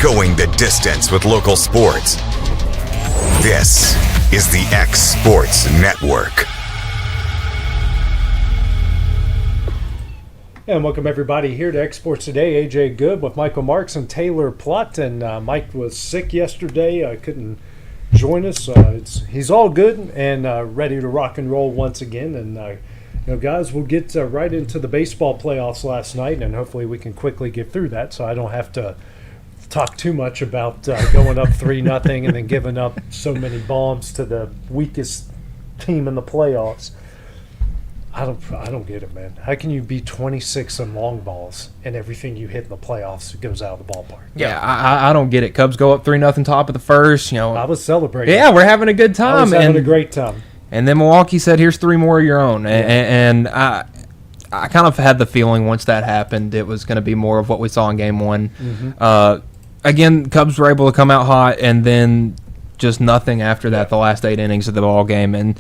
going the distance with local sports. This is the X Sports Network. And welcome everybody here to X Sports Today. AJ Good with Michael Marks and Taylor Plott. And Mike was sick yesterday. Couldn't join us. He's all good and ready to rock and roll once again. And guys, we'll get right into the baseball playoffs last night, and hopefully we can quickly get through that, so I don't have to talk too much about going up 3-0 and then giving up so many bombs to the weakest team in the playoffs. I don't get it, man. How can you be 26 on long balls and everything you hit in the playoffs goes out of the ballpark? Yeah, I don't get it. Cubs go up 3-0 top of the first. I was celebrating. Yeah, we're having a good time. I was having a great time. And then Milwaukee said, "Here's 3 more of your own." And I kind of had the feeling once that happened, it was going to be more of what we saw in Game 1. Mm-hmm. Again, Cubs were able to come out hot, and then just nothing after that. The last 8 innings of the ball game, and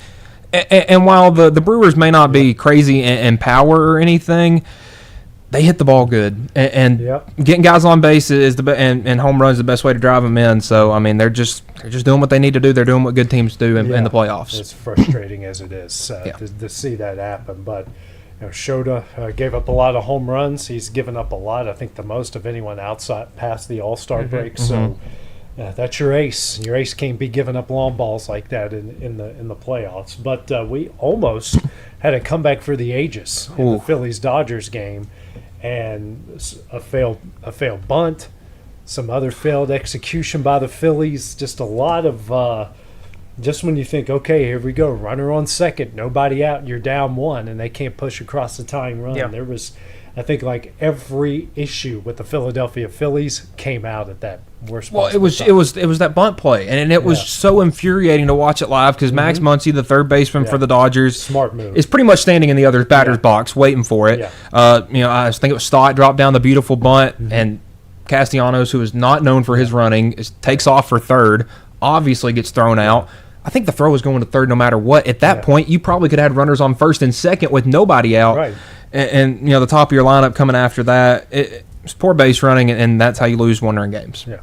while the Brewers may not be crazy in power or anything, they hit the ball good, and getting guys on base is and home runs is the best way to drive them in. So I mean, they're just doing what they need to do. They're doing what good teams do in the playoffs. As frustrating as it is to see that happen, but Shota gave up a lot of home runs. He's given up a lot. I think the most of anyone outside past the All-Star break. So that's your ace. Your ace can't be giving up long balls like that in the playoffs. But we almost had a comeback for the ages in the Phillies-Dodgers game. And a failed bunt, some other failed execution by the Phillies. Just a lot of just when you think, okay, here we go, runner on second, nobody out, you're down 1, and they can't push across the tying run. Yeah. There was, I think, like every issue with the Philadelphia Phillies came out at that worst. Well, it was that bunt play, and it was so infuriating to watch it live because Max Muncy, the third baseman for the Dodgers, smart move, is pretty much standing in the other batter's box waiting for it. Yeah. I think it was Stott dropped down the beautiful bunt, and Castellanos, who is not known for his running, takes off for third. Obviously, gets thrown out. I think the throw was going to third no matter what. At that point, you probably could have had runners on first and second with nobody out. Right. And the top of your lineup coming after that, it's poor base running, and that's how you lose one-run games. Yeah.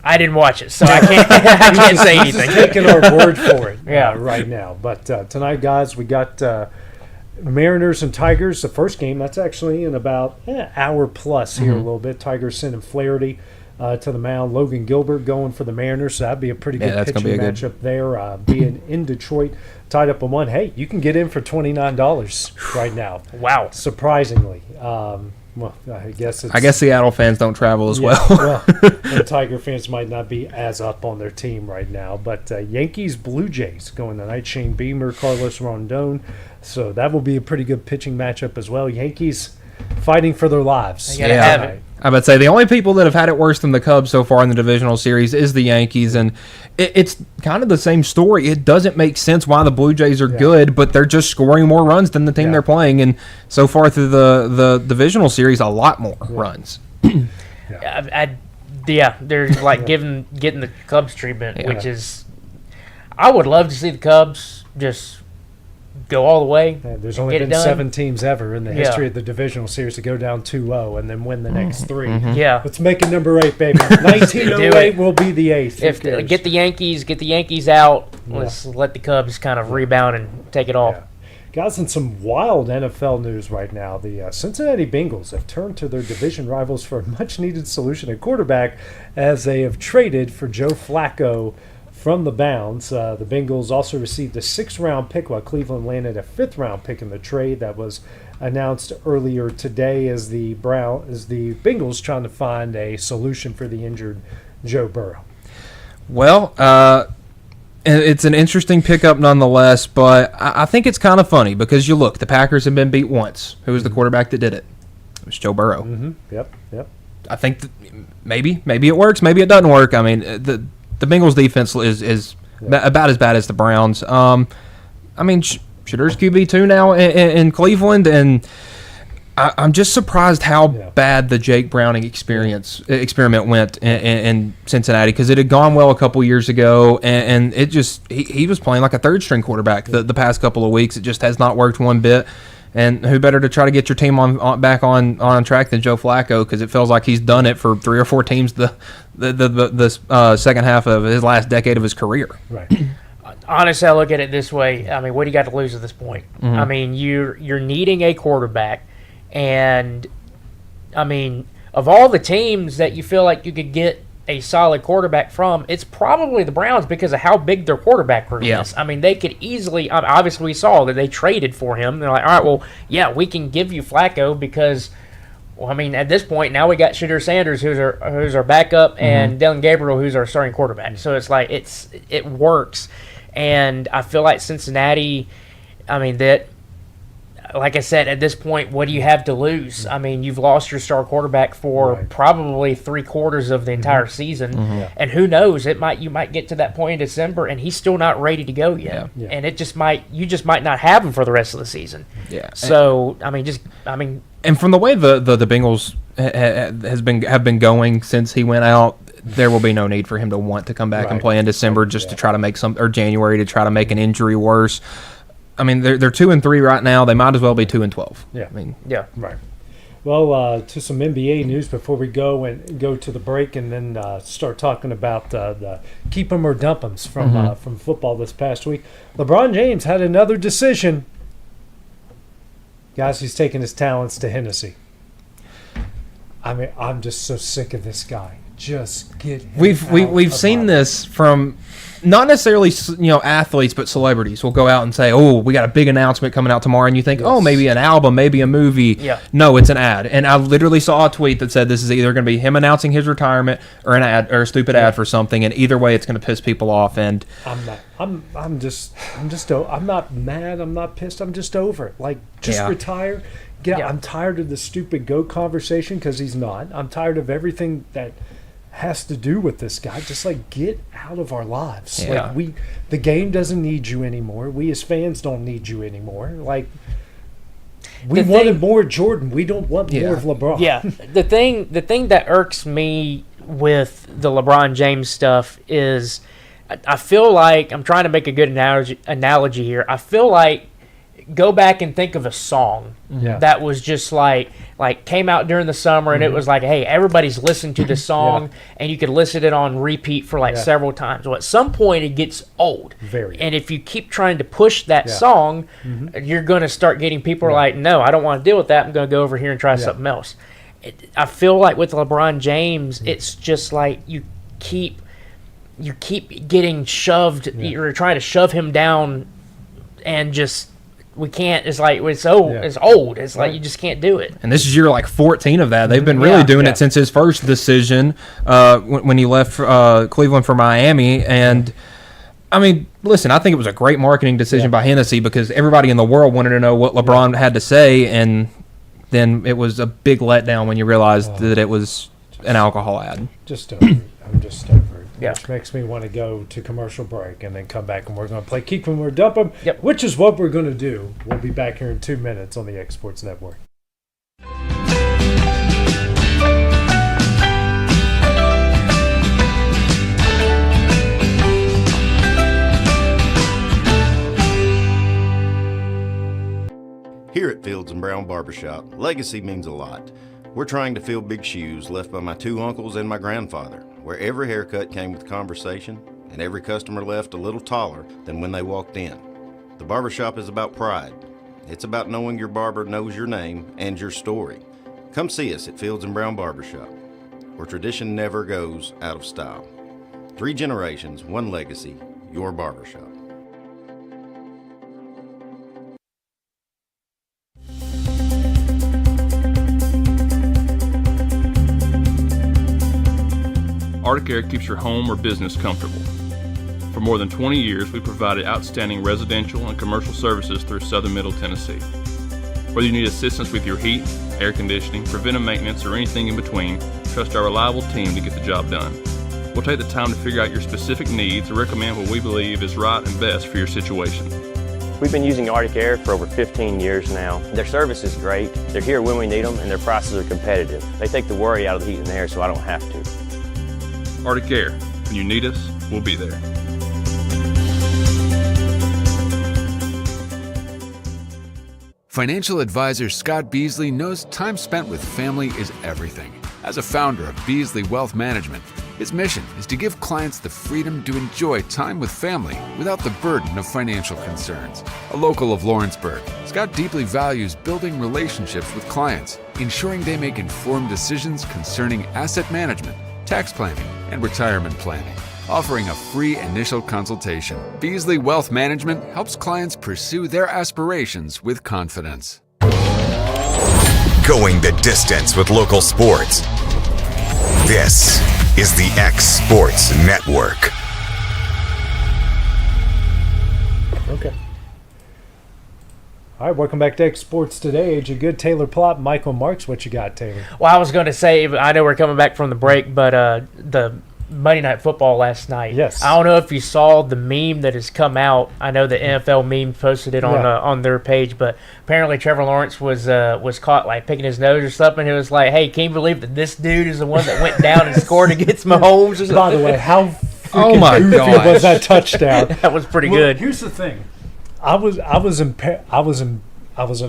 I didn't watch it, so I can't say anything. Taking our word for it right now. But tonight, guys, we got Mariners and Tigers. The first game, that's actually in about an hour plus here a little bit. Tigers sending Flaherty to the mound. Logan Gilbert going for the Mariners. So that'd be a pretty good pitching matchup there. Being in Detroit, tied up on 1. Hey, you can get in for $29 right now. Wow. Surprisingly. Well, I guess Seattle fans don't travel as well. Well, and Tiger fans might not be as up on their team right now. But Yankees, Blue Jays going tonight. Shane Beamer, Carlos Rondon. So that will be a pretty good pitching matchup as well. Yankees fighting for their lives. They gotta have it. I would say the only people that have had it worse than the Cubs so far in the divisional series is the Yankees, and it's kind of the same story. It doesn't make sense why the Blue Jays are good, but they're just scoring more runs than the team they're playing, and so far through the divisional series, a lot more runs. They're like getting the Cubs treatment, which is, I would love to see the Cubs just go all the way. There's only been 7 teams ever in the history of the divisional series to go down 2-0 and then win the next 3. Yeah, let's make it number 8, baby. 1908 will be the 8th. Get the Yankees out. Let's let the Cubs kind of rebound and take it off. Yeah. Guys, in some wild NFL news right now, the Cincinnati Bengals have turned to their division rivals for a much-needed solution at quarterback as they have traded for Joe Flacco from the Browns. The Bengals also received a 6th-round pick, while Cleveland landed a 5th-round pick in the trade that was announced earlier today as the Bengals trying to find a solution for the injured Joe Burrow. Well, it's an interesting pickup nonetheless, but I think it's kind of funny because you look, the Packers have been beat once. Who was the quarterback that did it? It was Joe Burrow. Mm-hmm. Yep. I think maybe it works, maybe it doesn't work. I mean, the Bengals defense is about as bad as the Browns. I mean, Shadur's QB2 now in Cleveland, and I'm just surprised how bad the Jake Browning experiment went in Cincinnati, because it had gone well a couple years ago, and it just he was playing like a third-string quarterback the past couple of weeks. It just has not worked one bit. And who better to try to get your team back on track than Joe Flacco, because it feels like he's done it for 3 or 4 teams the second half of his last decade of his career. Right. Honestly, I look at it this way. I mean, what do you got to lose at this point? Mm-hmm. I mean, you're needing a quarterback, and I mean, of all the teams that you feel like you could get a solid quarterback from, it's probably the Browns because of how big their quarterback room is. I mean, they could easily. Obviously, we saw that they traded for him. They're like, all right, well, yeah, we can give you Flacco because. Well, I mean, at this point, now we got Shedeur Sanders, who's our backup, and Dylan Gabriel, who's our starting quarterback. So it's like it works, and I feel like Cincinnati. I mean that, like I said, at this point, what do you have to lose? I mean, you've lost your star quarterback for probably 3/4 of the entire season, and who knows? You might get to that point in December, and he's still not ready to go yet, and you just might not have him for the rest of the season. Yeah. So And from the way the Bengals have been going since he went out, there will be no need for him to want to come back and play in December just to try to make or January to try to make an injury worse. I mean, they're 2-3 right now. They might as well be 2-12. Yeah. I mean, Right. Well, to some NBA news before we go to the break, and then start talking about the keep 'em or dump 'ems from football this past week. LeBron James had another decision. Guys, he's taking his talents to Hennessy. I mean, I'm just so sick of this guy. Just get him We've seen this from not necessarily athletes, but celebrities will go out and say, "Oh, we got a big announcement coming out tomorrow," and you think, "Oh, maybe an album, maybe a movie." Yeah. No, it's an ad. And I literally saw a tweet that said this is either going to be him announcing his retirement or an ad or a stupid ad for something, and either way, it's going to piss people off. And I'm not mad. I'm not pissed. I'm just over it. Like, just retire. I'm tired of the stupid GOAT conversation because he's not. I'm tired of everything that has to do with this guy. Just like, get out of our lives. Yeah. Like, the game doesn't need you anymore. We as fans don't need you anymore. Like, we wanted more Jordan. We don't want more of LeBron. Yeah. The thing that irks me with the LeBron James stuff is I feel like, I'm trying to make a good analogy here. I feel like, go back and think of a song that was just like came out during the summer, and it was like, hey, everybody's listened to this song, and you could listen to it on repeat for several times. Well, at some point it gets old. And if you keep trying to push that song, you're going to start getting people like, no, I don't want to deal with that. I'm going to go over here and try something else. I feel like with LeBron James, it's just like you keep getting shoved. You're trying to shove him down, and just we can't. It's like it's old. It's old. It's like you just can't do it. this is year like 14 of that. They've been really doing it since his first decision when he left Cleveland for Miami. And I mean, listen, I think it was a great marketing decision by Hennessy because everybody in the world wanted to know what LeBron had to say, and then it was a big letdown when you realized that it was an alcohol ad. Just over it. I'm just over it. Yeah. Which makes me want to go to commercial break and then come back, and we're going to play Keep 'em or Dump 'em, Yep. which is what we're going to do. We'll be back here in 2 minutes on the X Sports Network. Here at Fields & Brown Barbershop, legacy means a lot. We're trying to fill big shoes left by my 2 uncles and my grandfather, where every haircut came with conversation and every customer left a little taller than when they walked in. The barbershop is about pride. It's about knowing your barber knows your name and your story. Come see us at Fields & Brown Barbershop, where tradition never goes out of style. 3 generations, 1 legacy, your barbershop. Arctic Air keeps your home or business comfortable. For more than 20 years, we've provided outstanding residential and commercial services through southern Middle Tennessee. Whether you need assistance with your heat, air conditioning, preventive maintenance, or anything in between, trust our reliable team to get the job done. We'll take the time to figure out your specific needs and recommend what we believe is right and best for your situation. We've been using Arctic Air for over 15 years now. Their service is great, they're here when we need them, and their prices are competitive. They take the worry out of the heat and air so I don't have to. Arctic Air. When you need us, we'll be there. Financial advisor Scott Beasley knows time spent with family is everything. As a founder of Beasley Wealth Management, his mission is to give clients the freedom to enjoy time with family without the burden of financial concerns. A local of Lawrenceburg, Scott deeply values building relationships with clients, ensuring they make informed decisions concerning asset management, tax planning, and retirement planning. Offering a free initial consultation, Beasley Wealth Management helps clients pursue their aspirations with confidence. Going the distance with local sports. This is the X Sports Network. Okay. All right, welcome back to X Sports Today. Agent Good, Taylor Plott, Michael Marks. What you got, Taylor? Well, I was going to say, I know we're coming back from the break, but the Monday Night Football last night. Yes. I don't know if you saw the meme that has come out. I know the NFL meme posted it on their page, but apparently Trevor Lawrence was caught like picking his nose or something. It was like, hey, can you believe that this dude is the one that went down and scored against Mahomes? Or something? By the way, how Oh my goofy gosh. was that touchdown? That was pretty Well, good. Here's the thing, I was in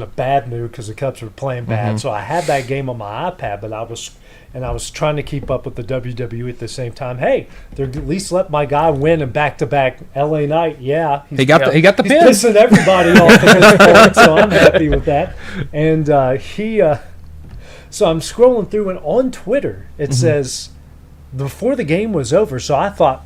a bad mood because the Cubs were playing bad, so I had that game on my iPad, but I was trying to keep up with the WWE at the same time. Hey, they're at least let my guy win in back-to-back LA Night. Yeah, He got the he's pin. pissing everybody off at this point, so I'm happy with that. And so I'm scrolling through, and on Twitter it says before the game was over. So I thought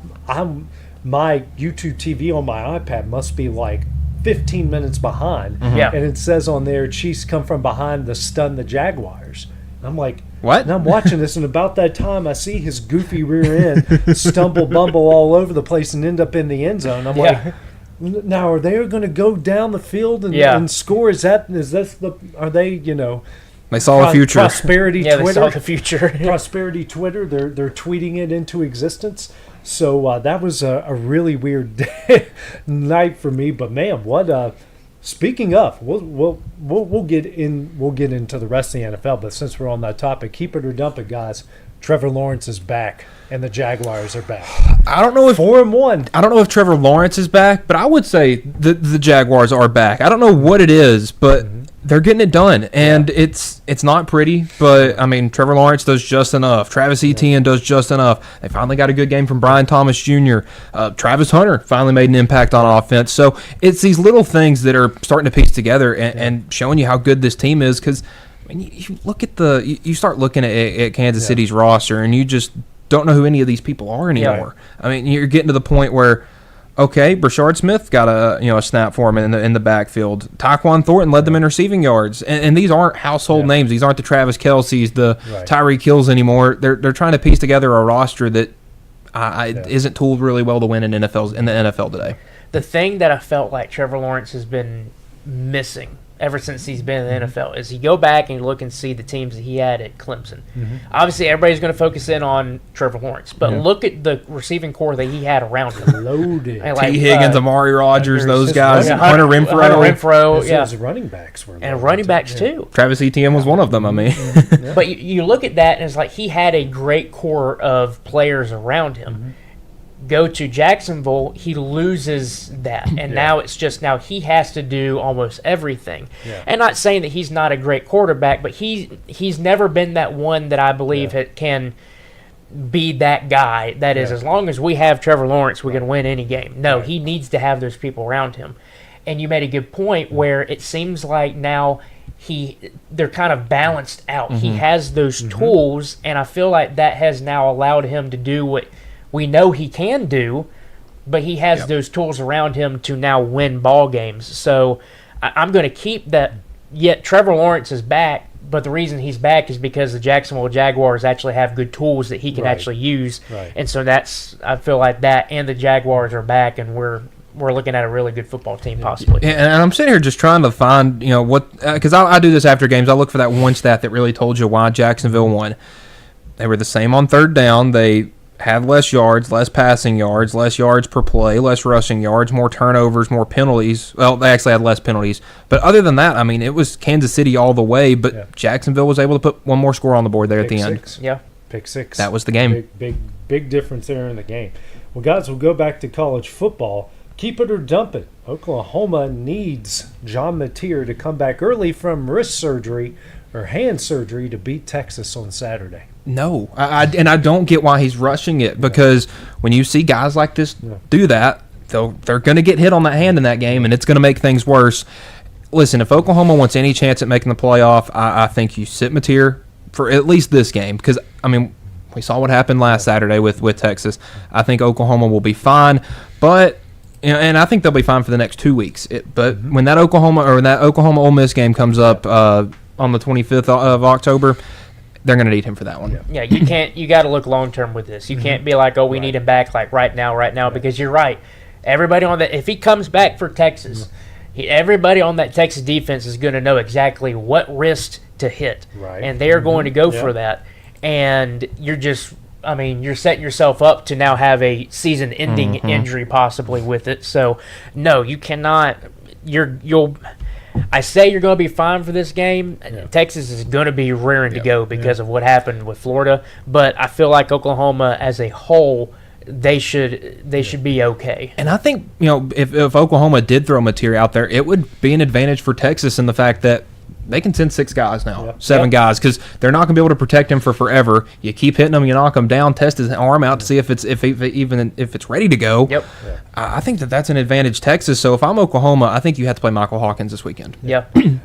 my YouTube TV on my iPad must be like 15 minutes behind. Yeah. And it says on there, Chiefs come from behind to stun the Jaguars. And I'm like, What? And I'm watching this, and about that time, I see his goofy rear end stumble, bumble all over the place, and end up in the end zone. I'm like, now are they going to go down the field and score? Are they They saw the future. Prosperity Yeah, they Twitter? saw the future. Prosperity Twitter, they're tweeting it into existence. So that was a really weird night for me. But man, what? Speaking of, we'll get into the rest of the NFL. But since we're on that topic, keep it or dump it, guys. Trevor Lawrence is back, and the Jaguars are back. I don't know if 4-1. I don't know if Trevor Lawrence is back, but I would say the Jaguars are back. I don't know what it is, but they're getting it done, and it's not pretty. But I mean, Trevor Lawrence does just enough. Travis Etienne does just enough. They finally got a good game from Brian Thomas Jr. Travis Hunter finally made an impact on offense. So it's these little things that are starting to piece together and showing you how good this team is. Because I mean, you look at you start looking at Kansas City's roster, and you just don't know who any of these people are anymore. I mean, you're getting to the point where, okay, Brashard Smith got a snap for him in the backfield. Tyquan Thornton led them in receiving yards, and these aren't household names. These aren't the Travis Kelce's, the Tyreek Hills anymore. They're trying to piece together a roster that isn't tooled really well to win in the NFL today. The thing that I felt like Trevor Lawrence has been missing ever since he's been in the NFL is you go back and you look and see the teams that he had at Clemson. Obviously, everybody's going to focus in on Trevor Lawrence, but look at the receiving core that he had around him. Loaded. And T. Higgins, Amari Rogers, those guys, Hunter Renfro, His running backs were and running backs too. Travis Etienne was one of them. I mean, But you look at that and it's like he had a great core of players around him. Go to Jacksonville, he loses that, and now it's just he has to do almost everything. And not saying that he's not a great quarterback, but he's never been that one that I believe can be that guy. That is, as long as we have Trevor Lawrence, we can win any game. No, he needs to have those people around him. And you made a good point where it seems like now they're kind of balanced out. He has those tools, and I feel like that has now allowed him to do what we know he can do, but he has those tools around him to now win ball games. So I'm going to keep that. Yet Trevor Lawrence is back, but the reason he's back is because the Jacksonville Jaguars actually have good tools that he can actually use. And so I feel like that, and the Jaguars are back, and we're looking at a really good football team possibly. Yeah, and I'm sitting here just trying to find, because I do this after games. I look for that one stat that really told you why Jacksonville won. They were the same on third down. They had less yards, less passing yards, less yards per play, less rushing yards, more turnovers, more penalties. Well, they actually had less penalties. But other than that, I mean, it was Kansas City all the way, but Jacksonville was able to put one more score on the board there at the end. Pick six. That was the game. Big difference there in the game. Well, guys, we'll go back to college football. Keep it or dump it. Oklahoma needs John Mateer to come back early from wrist surgery or hand surgery to beat Texas on Saturday. No, and I don't get why he's rushing it, because when you see guys like this do that, they're going to get hit on that hand in that game, and it's going to make things worse. Listen, if Oklahoma wants any chance at making the playoff, I think you sit Mateer for at least this game, because, I mean, we saw what happened last Saturday with Texas. I think Oklahoma will be fine, but and I think they'll be fine for the next 2 weeks. But when that Oklahoma Ole Miss game comes up on the 25th of October, they're going to need him for that one. Yeah, you can't. You got to look long term with this. You can't be like, oh, we need him back like right now, because you're right. Everybody on that, if he comes back for Texas, everybody on that Texas defense is going to know exactly what wrist to hit, and they are going to go for that. And you're just, I mean, you're setting yourself up to now have a season-ending injury possibly with it. So, no, you cannot. I say you're going to be fine for this game. Texas is going to be raring to go because of what happened with Florida. But I feel like Oklahoma as a whole, they should be okay. And I think, if Oklahoma did throw Mateer out there, it would be an advantage for Texas in the fact that they can send 6 guys now, 7 guys, because they're not going to be able to protect him for forever. You keep hitting him, you knock him down, test his arm out to see if it's ready to go. I think that's an advantage Texas. So if I'm Oklahoma, I think you have to play Michael Hawkins this weekend. Penn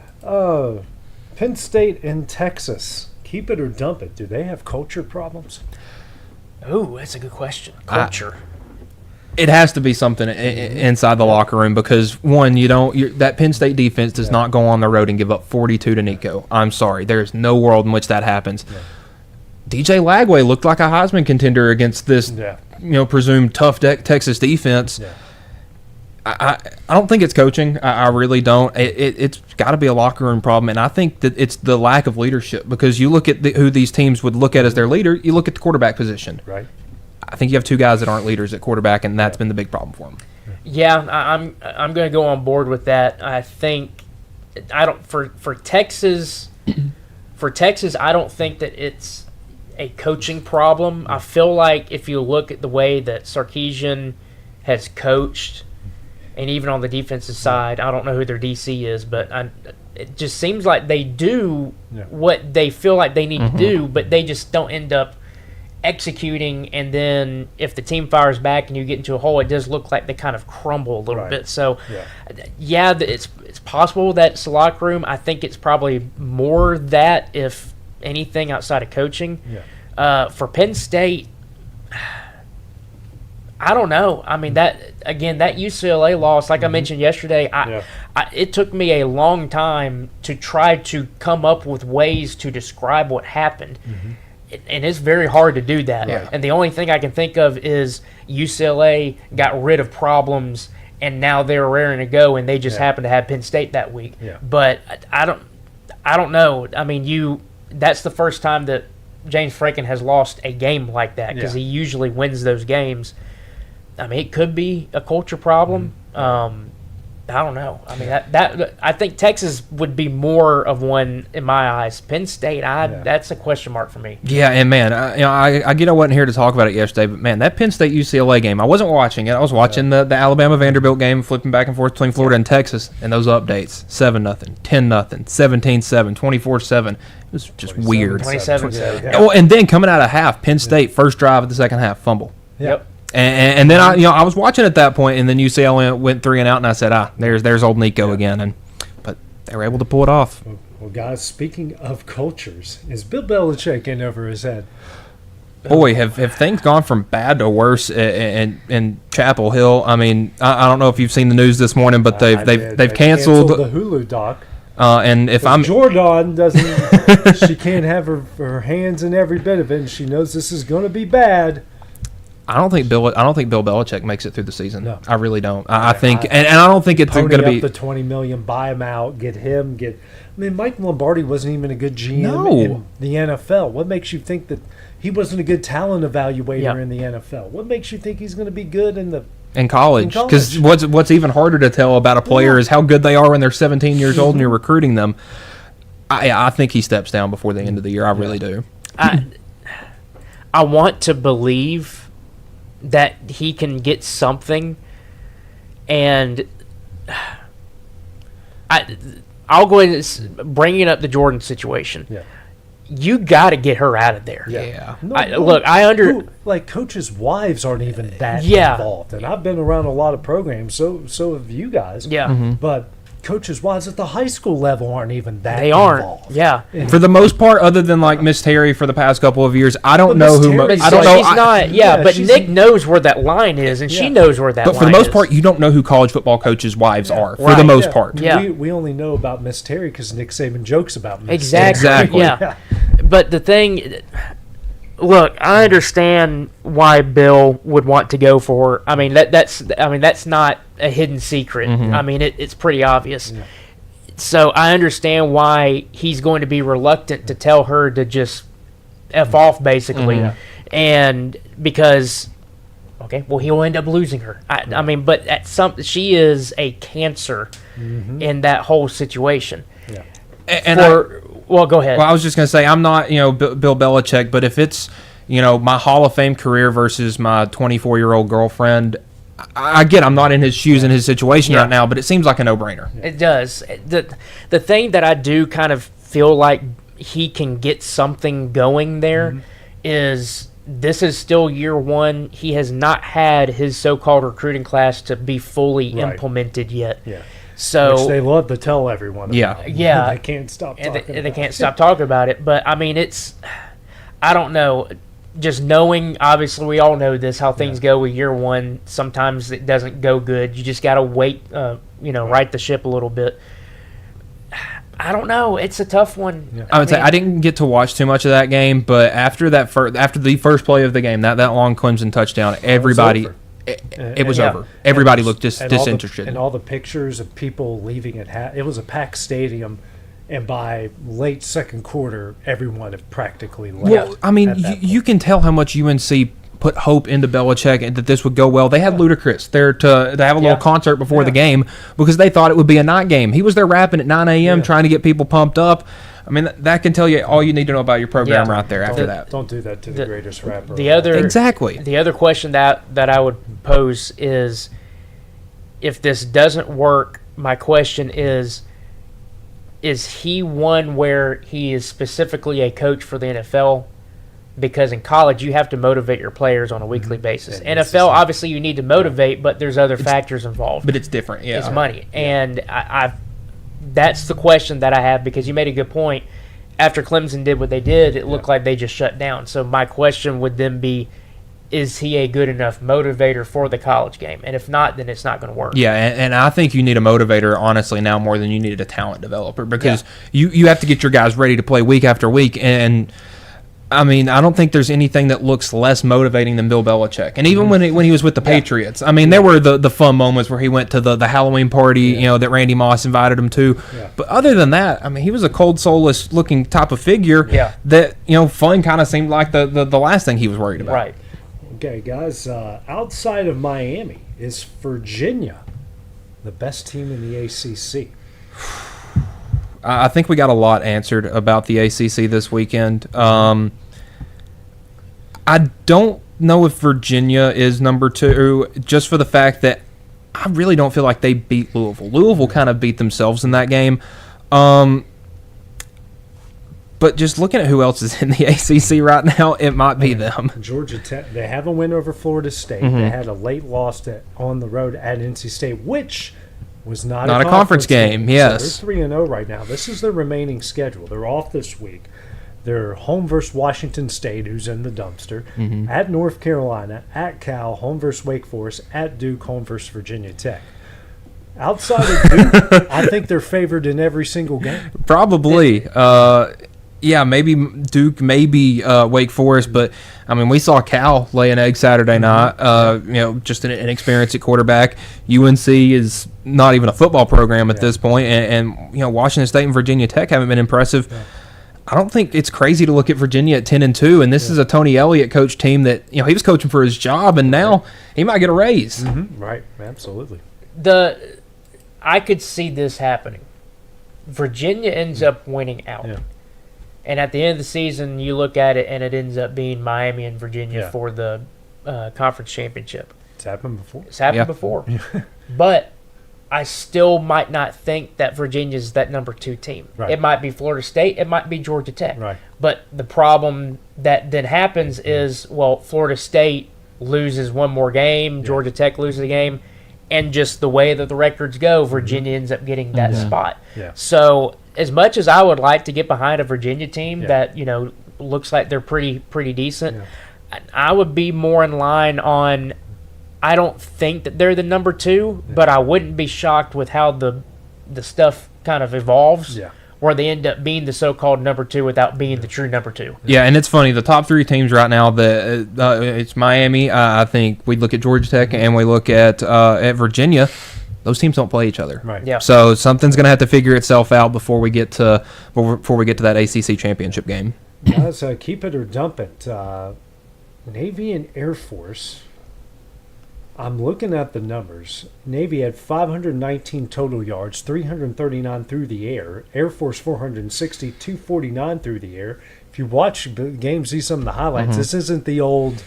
State and Texas, keep it or dump it. Do they have culture problems? Oh, that's a good question. Culture. It has to be something inside the locker room, because one, that Penn State defense does not go on the road and give up 42 to Nico. I'm sorry, there's no world in which that happens. DJ Lagway looked like a Heisman contender against this, presumed tough Texas defense. I don't think it's coaching. I really don't. It's got to be a locker room problem, and I think that it's the lack of leadership, because you look at who these teams would look at as their leader. You look at the quarterback position. Right. I think you have 2 guys that aren't leaders at quarterback, and that's been the big problem for them. Yeah, I'm going to go on board with that. I think for Texas, I don't think that it's a coaching problem. I feel like if you look at the way that Sarkisian has coached, and even on the defensive side, I don't know who their DC is, but it just seems like they do what they feel like they need to do, but they just don't end up executing, and then if the team fires back and you get into a hole, it does look like they kind of crumble a little bit. So, it's possible that it's the locker room. I think it's probably more that, if anything, outside of coaching. For Penn State, I don't know. I mean, that UCLA loss, like I mentioned yesterday, it took me a long time to try to come up with ways to describe what happened. And it's very hard to do that. And the only thing I can think of is UCLA got rid of problems, and now they're raring to go, and they just happen to have Penn State that week. But I don't know. I mean, that's the first time that James Franklin has lost a game like that, because he usually wins those games. I mean, it could be a culture problem. I don't know. I mean, that I think Texas would be more of one in my eyes. Penn State, that's a question mark for me. Yeah, and man, I get I wasn't here to talk about it yesterday, but man, that Penn State UCLA game, I wasn't watching it. I was watching the Alabama Vanderbilt game, flipping back and forth between Florida and Texas, and those updates: 7-0, 10-0, 17-7, 24-7. It was just weird. 27-7. Oh, and then coming out of half, Penn State first drive of the second half, fumble. And then I was watching at that point, and then UCLA went 3 and out, and I said, there's old Nico again, but they were able to pull it off. Well, guys, speaking of cultures, is Bill Belichick in over his head? Boy, have things gone from bad to worse in Chapel Hill. I mean, I don't know if you've seen the news this morning, but they've canceled the Hulu doc. And if Jordan doesn't, she can't have her hands in every bit of it, and she knows this is going to be bad. I don't think Bill Belichick makes it through the season. No. I really don't. I think, and I don't think it's going to be the $20 million, buy him out, get him. I mean, Mike Lombardi wasn't even a good GM in the NFL. What makes you think that he wasn't a good talent evaluator in the NFL? What makes you think he's going to be good in college? Because what's even harder to tell about a player is how good they are when they're 17 years old and you're recruiting them. I think he steps down before the end of the year. I really do. I want to believe that he can get something And I'll go ahead and bringing up the Jordan situation. Yeah. You got to get her out of there. Yeah. Like coaches' wives aren't even that Yeah. involved, and I've been around a lot of programs. So have you guys. Yeah. But coaches' wives at the high school level aren't even that. They aren't. involved. Yeah. For the most part, other than like Miss Terry for the past couple of years, I don't But know Miss who. Terry- I don't know. She's not. Yeah, but she's- Nick knows where that line is, and she Yeah. knows where that line But is. for the most part, you don't know who college football coaches' wives are. For the Right. most Yeah. part. Yeah. We only know about Miss Terry because Nick Saban jokes about Miss Exactly. Exactly. Yeah. But the thing, look, I understand why Bill would want to go for her. I mean, that's not a hidden secret. I mean, it's pretty obvious. Yeah. So I understand why he's going to be reluctant to tell her to just F off, basically. And because, okay, well, he'll end up losing her. I mean, but she is a cancer in that whole situation. Yeah. And Well, go ahead. Well, I was just going to say, I'm not, Bill Belichick, but if it's, my Hall of Fame career versus my 24-year-old girlfriend, I get I'm not in his shoes in his situation right now, but it seems like a no-brainer. It does. The thing that I do kind of feel like he can get something going there is this is still year one. He has not had his so-called recruiting class to be fully implemented yet. Yeah. So Which they love to tell everyone. Yeah. about. Yeah. They can't stop talking. and they about can't it. stop talking about it. But I mean, I don't know. Just knowing, obviously, we all know this, how things go with year one. Sometimes it doesn't go good. You just got to wait, right the ship a little bit. I don't know. It's a tough one. Yeah. I would say I didn't get to watch too much of that game, but after the first play of the game, that long Clemson touchdown, everybody, it was Yeah. over. Everybody looked And disinterested. all the pictures of people leaving it was a packed stadium, and by late second quarter, everyone had practically left. Well, I mean, at that you can tell how much UNC put hope into Belichick and that this would go well. They had Ludacris there to have a little concert before the game because they thought it would be a night game. He was there rapping at 9 a.m. trying to get people pumped up. I mean, that can tell you all you need to know about your program right there after that. Don't do that to the greatest rapper. The other Exactly. The other question that I would pose is, if this doesn't work, my question is he one where he is specifically a coach for the NFL? Because in college, you have to motivate your players on a weekly basis. Yeah, NFL, obviously, you need to motivate, but there's other factors involved. But it's different, yeah. It's money. And that's the question that I have, because you made a good point. After Clemson did what they did, it looked like they just shut down. So my question would then be, is he a good enough motivator for the college game? And if not, then it's not going to work. Yeah, and I think you need a motivator, honestly, now more than you needed a talent developer, because you have to get your guys ready to play week after week. And I mean, I don't think there's anything that looks less motivating than Bill Belichick. And even when he was with the Patriots, I mean, there were the fun moments where he went to the Halloween party, that Randy Moss invited him to. Yeah. But other than that, I mean, he was a cold, soulless looking type of figure. Yeah. That fun kind of seemed like the last thing he was worried about. Right. Okay, guys. Outside of Miami, is Virginia the best team in the ACC? I think we got a lot answered about the ACC this weekend. I don't know if Virginia is number 2, just for the fact that I really don't feel like they beat Louisville. Louisville kind of beat themselves in that game. But just looking at who else is in the ACC right now, it might be them. Georgia Tech. They have a win over Florida State. They had a late loss on the road at NC State, which was not a conference game. Yes. So they're 3-0 right now. This is their remaining schedule. They're off this week. They're home versus Washington State, who's in the dumpster, at North Carolina, at Cal, home versus Wake Forest, at Duke, home versus Virginia Tech. Outside of Duke, I think they're favored in every single game. Probably. Maybe Duke, maybe Wake Forest, but I mean, we saw Cal lay an egg Saturday night. Just an inexperienced at quarterback. UNC is not even a football program at this point, and Washington State and Virginia Tech haven't been impressive. Yeah. I don't think it's crazy to look at Virginia at 10-2, and this is a Tony Elliott coach team that he was coaching for his job, and now he might get a raise. Right, absolutely. I could see this happening. Virginia ends up winning out. Yeah. And at the end of the season, you look at it, and it ends up being Miami and Virginia for the conference championship. It's happened before. It's happened before. But I still might not think that Virginia's that number 2 team. Right. It might be Florida State. It might be Georgia Tech. Right. But the problem that then happens is, well, Florida State loses one more game, Georgia Tech loses a game, and just the way that the records go, Virginia ends up getting that spot. Yeah. So as much as I would like to get behind a Virginia team that, looks like they're pretty decent, I would be more in line on, I don't think that they're the number 2, but I wouldn't be shocked with how the stuff kind of evolves, where they end up being the so-called number 2 without being the true number 2. Yeah, and it's funny. The top 3 teams right now, it's Miami. I think we look at Georgia Tech and we look at Virginia. Those teams don't play each other. Right. Yeah. So something's going to have to figure itself out before we get to that ACC championship game. Guys, keep it or dump it. Navy and Air Force. I'm looking at the numbers. Navy had 519 total yards, 339 through the air. Air Force 460, 249 through the air. If you watch the game, see some of the highlights. This isn't the old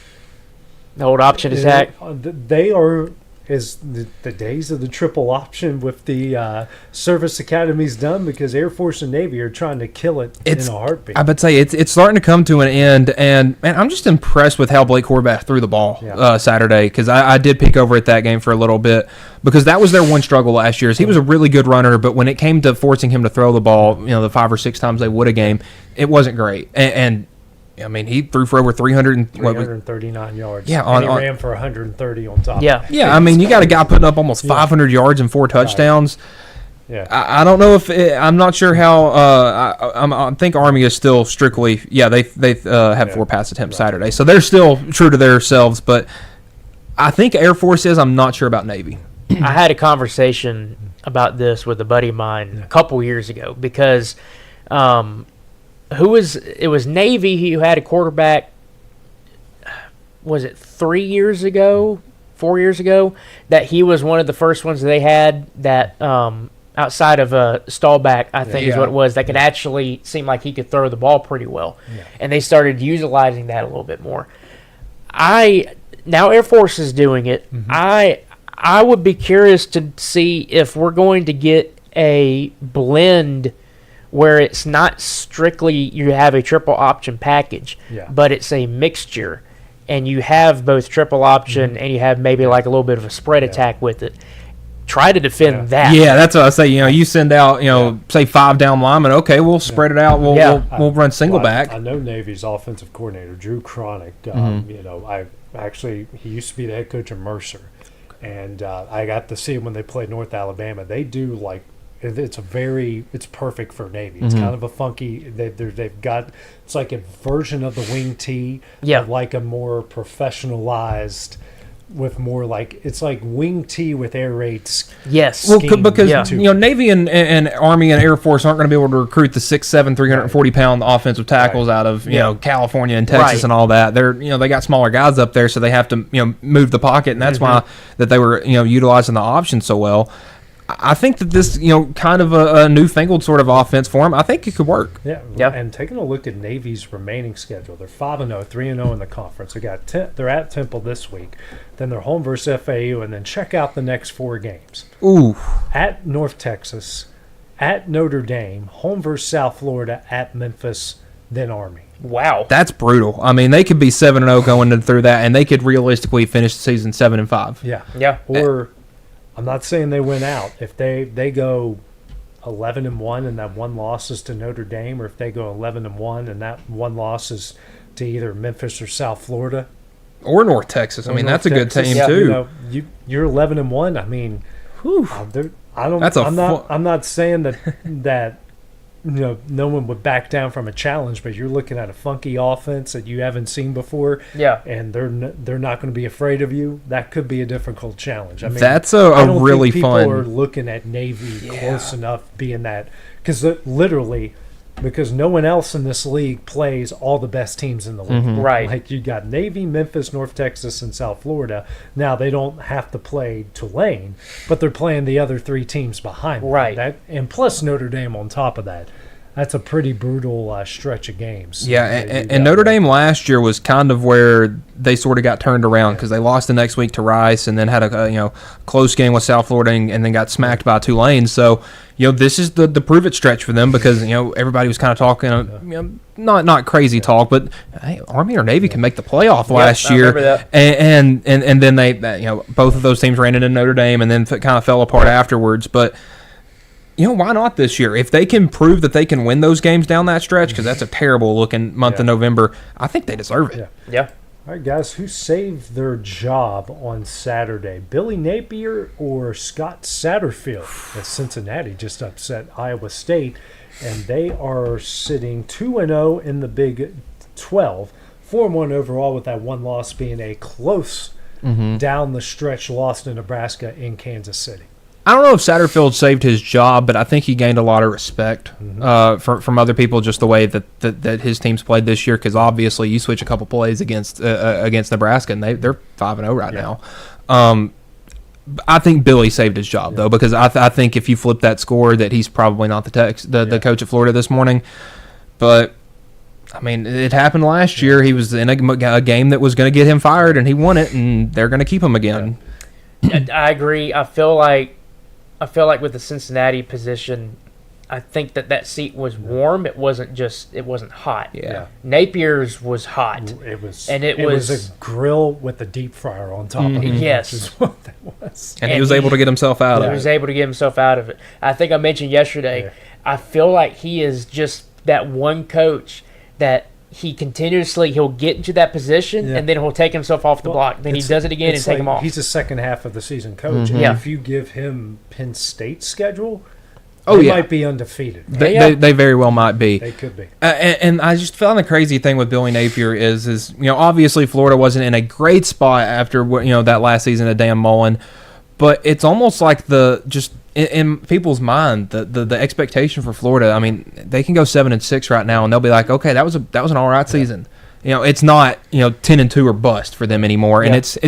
option attack. They are is the days of the triple option with the service academies done, because Air Force and Navy are trying to kill it in a heartbeat. I would say it's starting to come to an end, and man, I'm just impressed with how Blake Horvath threw the ball Saturday, because I did peek over at that game for a little bit, because that was their one struggle last year. Is he was a really good runner, but when it came to forcing him to throw the ball, the 5 or 6 times they would a game, it wasn't great. And I mean, he threw for over 339 yards. Yeah, and he ran for 130 on top. Yeah. Yeah, I mean, you got a guy putting up almost 500 yards and 4 touchdowns. Yeah. I don't know if I'm not sure how. I think Army is still strictly. Yeah, they had 4 pass attempts Saturday, so they're still true to themselves. But I think Air Force is. I'm not sure about Navy. I had a conversation about this with a buddy of mine a couple years ago, because it was Navy who had a quarterback, was it 3 years ago, 4 years ago, that he was one of the first ones they had that outside of a Stallback, I think is what it was, that could actually seem like he could throw the ball pretty well. Yeah. And they started utilizing that a little bit more. Now Air Force is doing it. I would be curious to see if we're going to get a blend where it's not strictly you have a triple option package, but it's a mixture, and you have both triple option and you have maybe like a little bit of a spread attack with it. Try to defend that. Yeah, that's what I say. You send out, say 5 down linemen. Okay, we'll spread it out. We'll run single back. I know Navy's offensive coordinator, Drew Cronick. He used to be the head coach of Mercer, and I got to see him when they played North Alabama. They do it's perfect for Navy. It's kind of a funky. They've got, it's like a version of the wing tee, but like a more professionalized, with more like, it's like wing tee with air raids. Yes, well, because Navy and Army and Air Force aren't going to be able to recruit the 6'7", 340-pound offensive tackles out of California and Texas and all that. They're they got smaller guys up there, so they have to move the pocket, and that's why that they were utilizing the option so well. I think that this, kind of a newfangled sort of offense for them, I think it could work. Yeah. And taking a look at Navy's remaining schedule, they're 5-0, 3-0 in the conference. They're at Temple this week. Then they're home versus FAU, and then check out the next 4 games. Ooh. At North Texas, at Notre Dame, home versus South Florida, at Memphis, then Army. Wow. That's brutal. I mean, they could be 7-0 going through that, and they could realistically finish the season 7-5. Yeah. Yeah. Or I'm not saying they win out. If they go 11-1 and that one loss is to Notre Dame, or if they go 11-1 and that one loss is to either Memphis or South Florida or North Texas. I mean, that's a good team too. You're 11-1. I mean, I'm not saying that no one would back down from a challenge, but you're looking at a funky offense that you haven't seen before. Yeah, and they're not going to be afraid of you. That could be a difficult challenge. I mean, that's a really think people fun. People are looking at Navy close enough, being that because no one else in this league plays all the best teams in the league. Right. Like, you got Navy, Memphis, North Texas, and South Florida. Now, they don't have to play Tulane, but they're playing the other 3 teams behind them. Right. And plus Notre Dame on top of that. that's a pretty brutal stretch of games. Yeah, and Notre Dame last year was kind of where they sort of got turned around because they lost the next week to Rice and then had a close game with South Florida and then got smacked by Tulane. So this is the prove it stretch for them because everybody was kind of talking not crazy talk, but hey, Army or Navy can make the playoff last year. I remember that. And then they both of those teams ran into Notre Dame and then kind of fell apart afterwards, but. Why not this year? If they can prove that they can win those games down that stretch, because that's a terrible-looking month of November, I think they deserve it. Yeah. All right, guys, who saved their job on Saturday? Billy Napier or Scott Satterfield? As Cincinnati just upset Iowa State, and they are sitting 2-0 in the Big 12, 4-1 overall, with that one loss being a close down-the-stretch loss to Nebraska in Kansas City. I don't know if Satterfield saved his job, but I think he gained a lot of respect from other people just the way that his team's played this year. Because obviously, you switch a couple plays against Nebraska, and they're 5-0 right now. I think Billy saved his job though, because I think if you flip that score, that he's probably not the coach at Florida this morning. But I mean, it happened last year. He was in a game that was going to get him fired, and he won it, and they're going to keep him again. I agree. I feel like with the Cincinnati position, I think that seat was warm. It wasn't hot. Yeah. Napier's was hot. It was a grill with a deep fryer on top of it. Yes. Which is what that was. And he was able to get himself out of it. He was able to get himself out of it. I think I mentioned yesterday, I feel like he is just that one coach that he'll get into that position and then he'll take himself off the block. Then he does it again and take him off. He's a second half of the season coach. And if you give him Penn State's schedule, they might be undefeated. They very well might be. They could be. And I just found the crazy thing with Billy Napier is obviously Florida wasn't in a great spot after that last season of Dan Mullen, but it's almost like in people's mind, the expectation for Florida. I mean, they can go 7-6 right now, and they'll be like, okay, that was an all right season. It's not 10-2 or bust for them anymore, and it's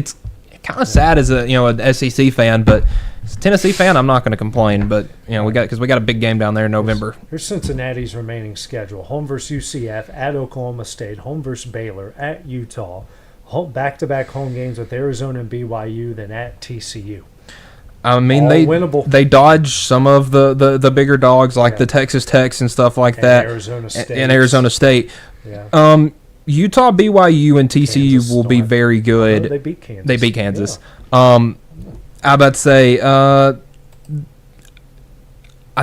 kind of sad as an SEC fan, but as a Tennessee fan, I'm not going to complain. But we got a big game down there in November. Here's Cincinnati's remaining schedule: home versus UCF, at Oklahoma State, home versus Baylor, at Utah, back-to-back home games with Arizona and BYU, then at TCU. I mean, they dodge some of the bigger dogs like the Texas Techs and stuff like that. Arizona State. Yeah. Utah, BYU, and TCU will be very good. No, they beat Kansas. They beat Kansas. Yeah. I about to say, I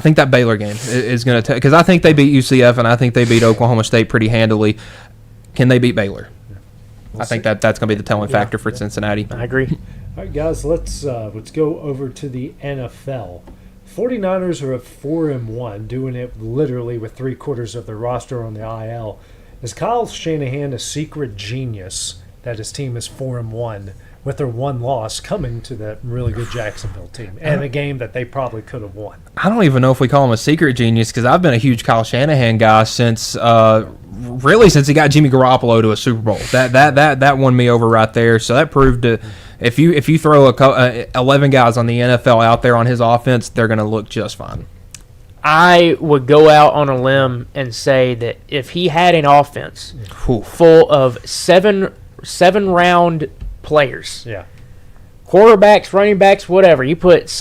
think that Baylor game is going to because I think they beat UCF and I think they beat Oklahoma State pretty handily. Can they beat Baylor? I think that's going to be the telling factor for Cincinnati. I agree. All right, guys, let's go over to the NFL. 49ers are at 4-1, doing it literally with 3/4 of their roster on the IL. Is Kyle Shanahan a secret genius that his team is 4-1 with their one loss coming to that really good Jacksonville team and a game that they probably could have won? I don't even know if we call him a secret genius because I've been a huge Kyle Shanahan guy since he got Jimmy Garoppolo to a Super Bowl. That won me over right there. So that proved to if you throw 11 guys on the NFL out there on his offense, they're going to look just fine. I would go out on a limb and say that if he had an offense full of seven round players, quarterbacks, running backs, whatever, you put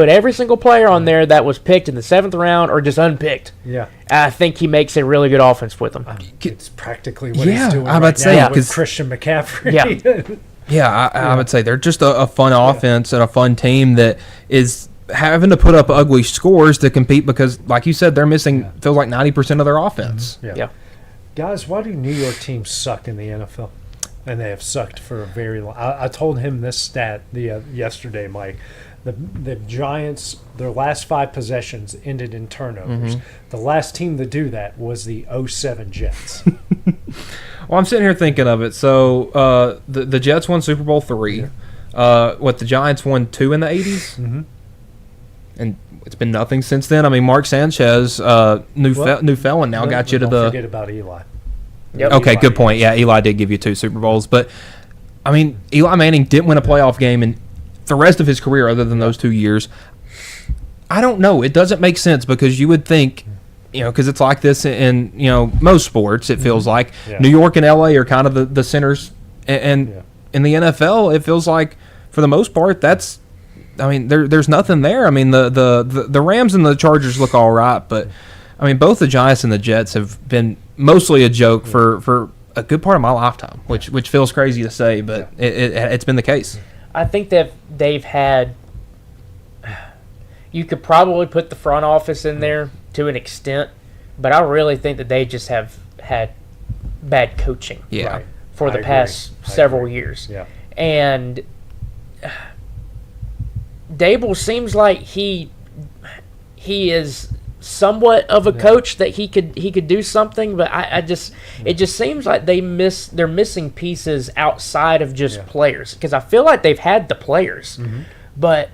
every single player on there that was picked in the 7th round or just unpicked. Yeah, I think he makes a really good offense with them. It's practically what he's doing I would right now with because Christian McCaffrey. I would say they're just a fun offense and a fun team that is having to put up ugly scores to compete because, like you said, they're missing feels like 90% of their offense. Yeah. Guys, why do New York teams suck in the NFL? And they have sucked for a very long. I told him this stat yesterday, Mike. The Giants, their last 5 possessions ended in turnovers. The last team to do that was the 2007 Jets. Well, I'm sitting here thinking of it. So the Jets won Super Bowl III. The Giants won 2 in the 80s? And it's been nothing since then. I mean, Mark Sanchez, new felon now, got you to Don't forget about Eli. Yep. Okay, good point. Yeah, Eli did give you 2 Super Bowls. But, I mean, Eli Manning didn't win a playoff game in the rest of his career other than those 2 years. I don't know. It doesn't make sense because you would think because it's like this in most sports. It feels like Yeah. New York and LA are kind of the centers, and in the NFL, it feels like for the most part there's nothing there. I mean, the Rams and the Chargers look all right, but I mean, both the Giants and the Jets have been mostly a joke for a good part of my lifetime, which feels crazy to say, but it's been the case. I think that they've had. You could probably put the front office in there to an extent, but I really think that they just have had bad coaching Yeah. for the I past agree. several years. Yeah. And Dable seems like he is somewhat of a coach that he could do something, but it just seems like they're missing pieces outside of just players, because I feel like they've had the players, but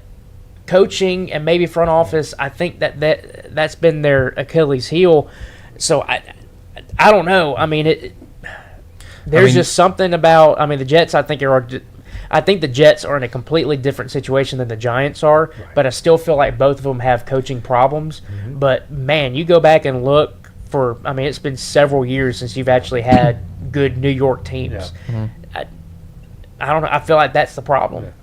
coaching and maybe front office, I think that's been their Achilles heel. So I don't know. I mean, there's just something about. I mean, the Jets. I think the Jets are in a completely different situation than the Giants are, but I still feel like both of them have coaching problems. But man, you go back and look for. I mean, it's been several years since you've actually had good New York teams. I don't know. I feel like that's the problem.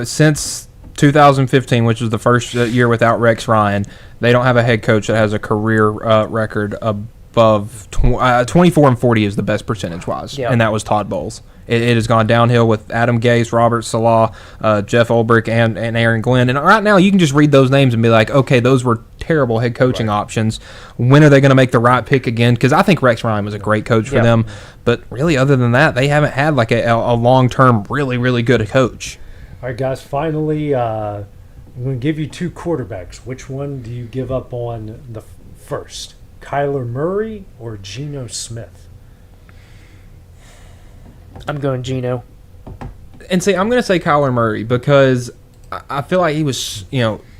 Since 2015, which was the first year without Rex Ryan, they don't have a head coach that has a career record above 24-40 is the best percentage-wise, and that was Todd Bowles. It has gone downhill with Adam Gase, Robert Salah, Jeff Ulbrich, and Aaron Glenn. And right now, you can just read those names and be like, okay, those were terrible head coaching options. When are they going to make the right pick again? Because I think Rex Ryan was a great coach for them. But really, other than that, they haven't had like a long-term, really, really good coach. All right, guys, finally, I'm going to give you two quarterbacks. Which one do you give up on the first? Kyler Murray or Geno Smith? I'm going Geno. And see, I'm going to say Kyler Murray because I feel like he was,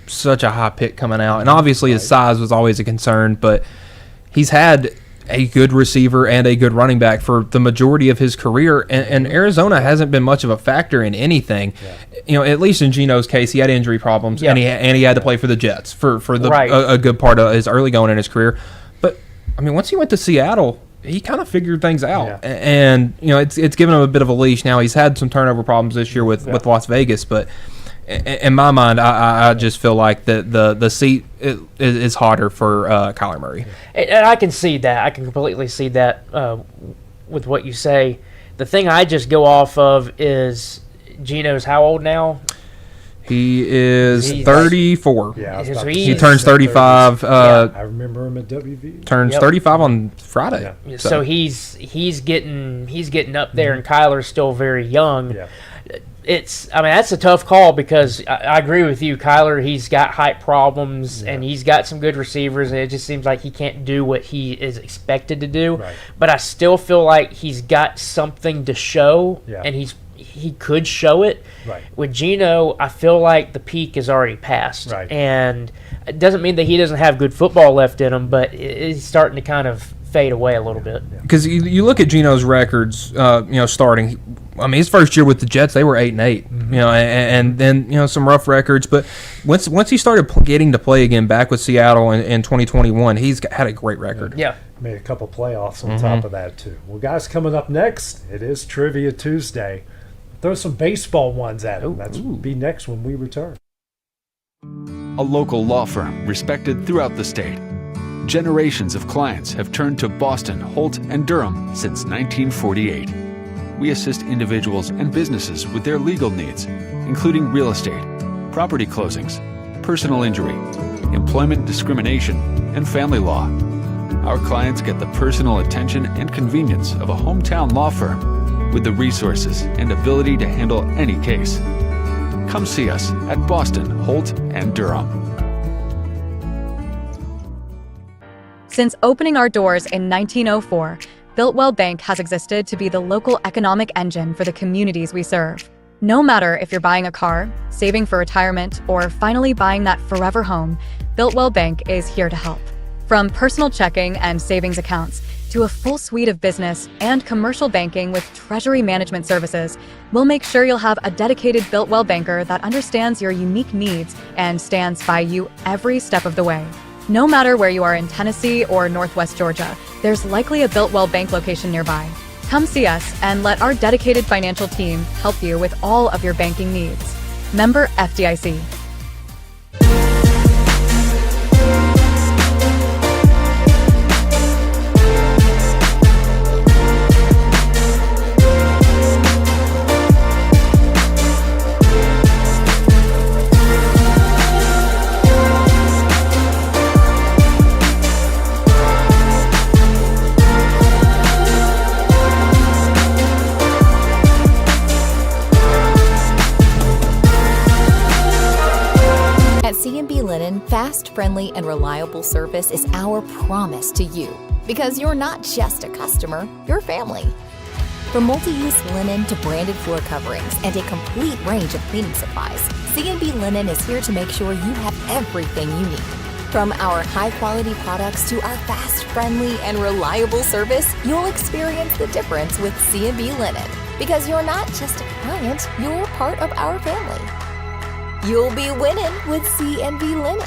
such a high pick coming out. And obviously his size was always a concern, but he's had a good receiver and a good running back for the majority of his career, and Arizona hasn't been much of a factor in anything. At least in Geno's case, he had injury problems, and he had to play for the Jets for a good part of his early going in his career. But I mean, once he went to Seattle, he kind of figured things out, and it's given him a bit of a leash. Now he's had some turnover problems this year with Las Vegas, but in my mind, I just feel like the seat is hotter for Kyler Murray. And I can see that. I can completely see that with what you say. The thing I just go off of is Geno's how old now? He is 34. Yeah, he turns 35. I remember him at WV. Turns 35 on Friday. Yeah. So he's getting up there, and Kyler's still very young. Yeah. That's a tough call because I agree with you, Kyler. He's got height problems and he's got some good receivers, and it just seems like he can't do what he is expected to do. Right. But I still feel like he's got something to show, and he could show it. Right. With Geno, I feel like the peak is already passed, and it doesn't mean that he doesn't have good football left in him, but it's starting to kind of fade away a little bit. Because you look at Geno's records, starting. I mean, his first year with the Jets, they were 8-8, and then some rough records. But once he started getting to play again back with Seattle in 2021, he's had a great record. Yeah. Made a couple playoffs on top of that too. Well, guys, coming up next, it is Trivia Tuesday. Throw some baseball ones at him. That's be next when we return. A local law firm respected throughout the state. Generations of clients have turned to Boston, Holt, and Durham since 1948. We assist individuals and businesses with their legal needs, including real estate, property closings, personal injury, employment discrimination, and family law. Our clients get the personal attention and convenience of a hometown law firm with the resources and ability to handle any case. Come see us at Boston, Holt, and Durham. Since opening our doors in 1904, Builtwell Bank has existed to be the local economic engine for the communities we serve. No matter if you're buying a car, saving for retirement, or finally buying that forever home, Builtwell Bank is here to help. From personal checking and savings accounts to a full suite of business and commercial banking with treasury management services, we'll make sure you'll have a dedicated Builtwell banker that understands your unique needs and stands by you every step of the way. No matter where you are in Tennessee or Northwest Georgia, there's likely a Built Well Bank location nearby. Come see us and let our dedicated financial team help you with all of your banking needs. Member FDIC. Fast, friendly, and reliable service is our promise to you, because you're not just a customer, you're family. From multi-use linen to branded floor coverings and a complete range of cleaning supplies, C&B Linen is here to make sure you have everything you need. From our high-quality products to our fast, friendly, and reliable service, you'll experience the difference with C&B Linen, because you're not just a client, you're part of our family. You'll be winning with C&B Linen.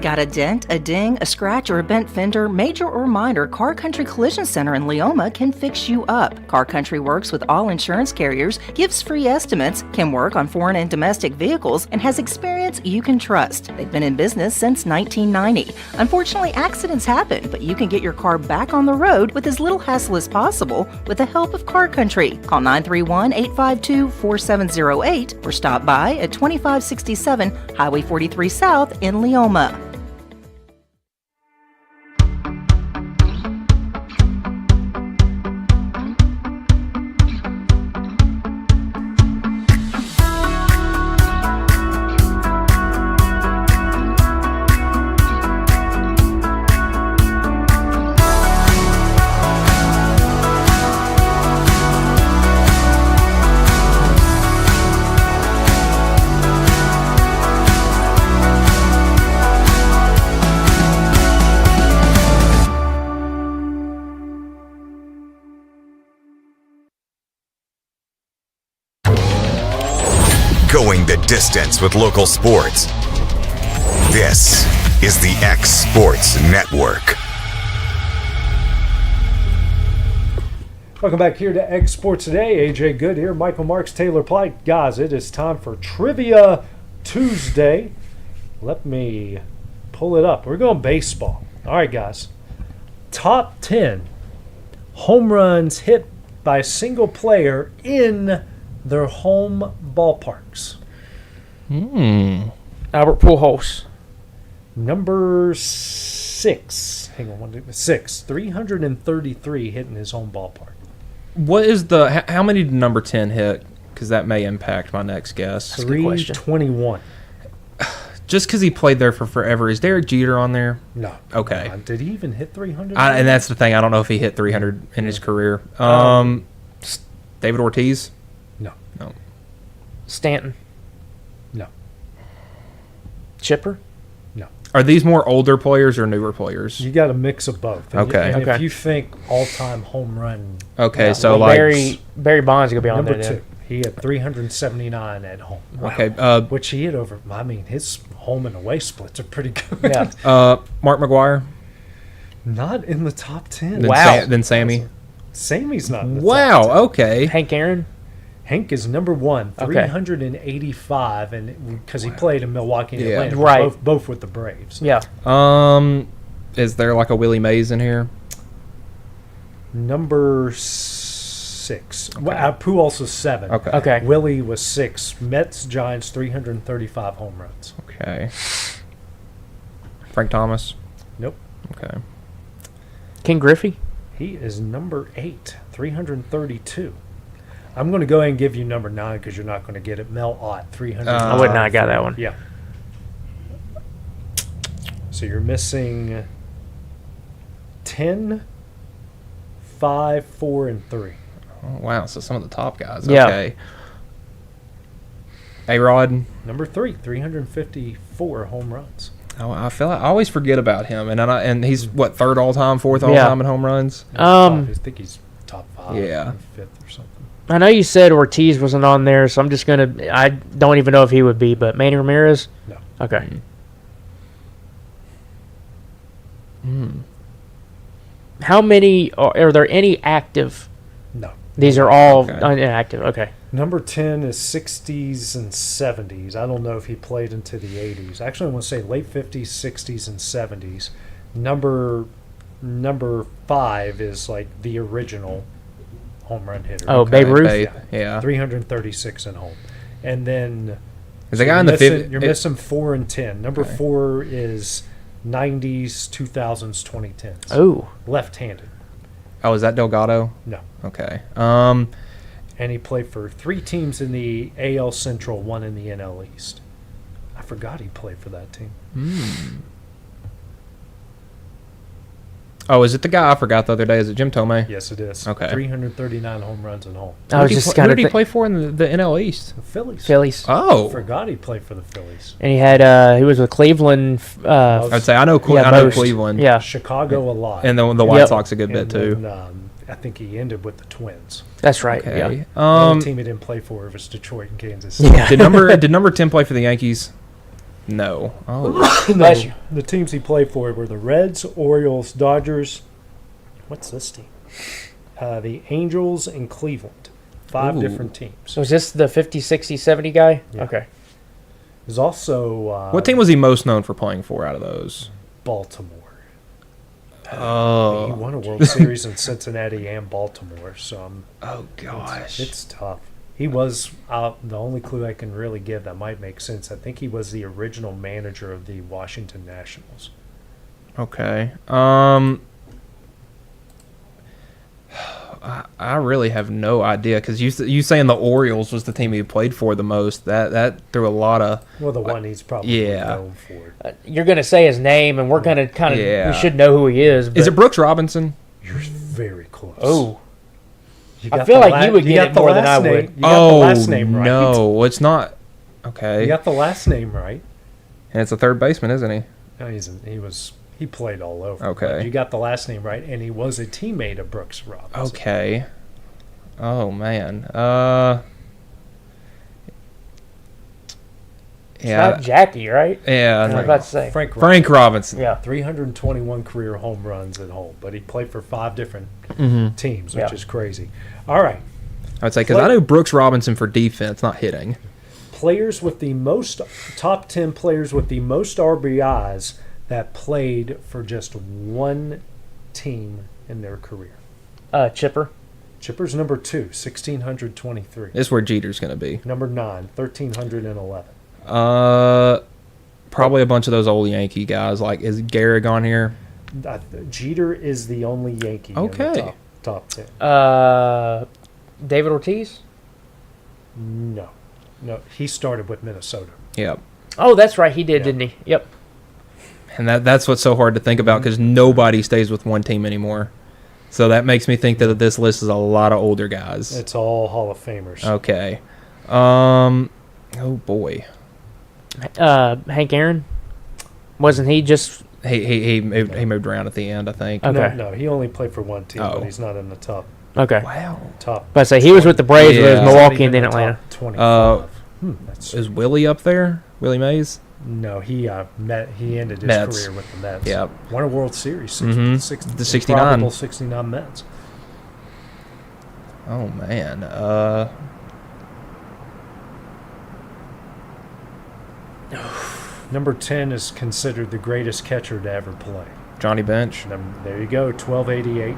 Got a dent, a ding, a scratch, or a bent fender? Major or minor, Car Country Collision Center in Leoma can fix you up. Car Country works with all insurance carriers, gives free estimates, can work on foreign and domestic vehicles, and has experience you can trust. They've been in business since 1990. Unfortunately, accidents happen, but you can get your car back on the road with as little hassle as possible with the help of Car Country. Call 931-852-4708 or stop by at 2567 Highway 43 South in Leoma. Going the distance with local sports. This is the X Sports Network. Welcome back here to X Sports Today. AJ Good here, Michael Marks, Taylor Plott. Guys, it is time for Trivia Tuesday. Let me pull it up. We're going baseball. All right, guys. Top 10 home runs hit by a single player in their home ballparks. Albert Pujols. Number 6. Hang on, 6. 333 hitting his home ballpark. What is how many did number 10 hit? Because that may impact my next guess. 321. Just because he played there for forever. Is Derek Jeter on there? No. Okay. Did he even hit 300? And that's the thing. I don't know if he hit 300 in his career. David Ortiz? No. Stanton. No. Chipper. No. Are these more older players or newer players? You got a mix of both. And Okay. and if you think all-time home run. Okay, so like Barry Bonds going to be on number there. 2. He had 379 at home. Okay. Which he hit over. I mean, his home and away splits are pretty good. Yeah. Mark McGwire? Not in the top 10. Then Sammy? Sammy's not in the Wow, top 10. okay. Hank Aaron. Hank is number 1, Okay. 385, and because he played in Milwaukee and Atlanta, Right. both with the Braves. Yeah. Is there like a Willie Mays in here? Number 6. Well, Pujols was 7. Okay. Willie was 6. Mets, Giants, 335 home runs. Okay. Frank Thomas? Nope. Okay. King Griffey. He is number 8, 332. I'm going to go ahead and give you number 9 because you're not going to get it. Mel Ott, 300. I would not have got that one. Yeah. So you're missing 10, 5, 4, and 3. Oh, wow, so some of the top guys. Yeah. Okay. A-Rod? Number 3, 354 home runs. Oh, I feel like I always forget about him, and he's what, third all time, fourth all time in home runs. I think he's top top 5, Yeah. 5th or something. I know you said Ortiz wasn't on there, so I'm just going to – I don't even know if he would be, but Manny Ramirez? No. Okay. How many are there any active? No. These are all inactive. Okay. Number 10 is 60s and 70s. I don't know if he played into the 80s. Actually, I want to say late 50s, 60s, and 70s. Number 5 is like the original home run hitter. Oh, Babe Ruth? Yeah. 336 at home. And then Is the guy in the 50s? You're missing 4 and 10. Number 4 is 90s, 2000s, 2010s. Oh. Left-handed. Oh, is that Delgado? No. Okay. And he played for 3 teams in the AL Central, 1 in the NL East. I forgot he played for that team. Oh, is it the guy I forgot the other day? Is it Jim Tomei? Yes, it is. Okay. 339 home runs at home. I was just Who kind did of he play for in the NL East? The Phillies. Phillies. Oh. Forgot he played for the Phillies. And he had he was with Cleveland. I'd say I know most. Cleveland. Yeah. Chicago a lot. And the White Sox a good bit too. Then, I think he ended with the Twins. That's right. Okay. Yeah. The only team he didn't play for was Detroit and Kansas City. Yeah. Did number 10 play for the Yankees? No. Oh. No, the teams he played for were the Reds, Orioles, Dodgers. What's this team? The Angels and Cleveland. 5 different teams. So is this the 50, 60, 70 guy? Yeah. Okay. There's also What team was he most known for playing for out of those? Baltimore. He Oh. won a World Series in Cincinnati and Baltimore, so Oh gosh. it's tough. He was the only clue I can really give that might make sense. I think he was the original manager of the Washington Nationals. Okay. I really have no idea because you saying the Orioles was the team he played for the most. That threw a lot of. Well, the one he's probably yeah. known for. You're going to say his name, and we're going to kind of Yeah. we should know who he is. Is it Brooks Robinson? You're very close. Oh. You I got feel the like you would get got it the more than last I would. name- You got the last name right. No, it's not. Okay. You got the last name right. And it's a third baseman, isn't he? No, he played all over. Okay. But you got the last name right, and he was a teammate of Brooks Robinson. Okay. Oh man. It's Yeah. not Jackie, right? Yeah. I was about to say. Frank Robinson. Yeah. 321 career home runs at home, but he played for 5 different teams, which Yeah. is crazy. All right. I would say because I know Brooks Robinson for defense, not hitting. Players with the most top 10 players with the most RBIs that played for just one team in their career. Chipper. Chipper's number 2, 1,623. This is where Jeter's going to be. Number 9, 1,311. Probably a bunch of those old Yankee guys. Like, is Gehrig on here? Jeter is the only Yankee in Okay. the top 10. David Ortiz. No, he started with Minnesota. Yep. Oh, that's right. He did, Yeah. didn't he? Yep. And that's what's so hard to think about because nobody stays with one team anymore. So that makes me think that this list is a lot of older guys. It's all Hall of Famers. Okay. Oh boy. Hank Aaron. Wasn't he just? He moved around at the end, I think. Okay. No, he only played for one team, Oh. but he's not in the top. Okay. Wow. Top. But I say he was with the Braves, but it was Yeah. Milwaukee Not even and then the top Atlanta. 25. That's Is Willie up there? Willie Mays? no. He ended his Mets. career with the Mets. Yep. Won a World Series. Mhm. The 69. Improbable 69 Mets. Oh man. Number 10 is considered the greatest catcher to ever play. Johnny Bench. There you go, 1288.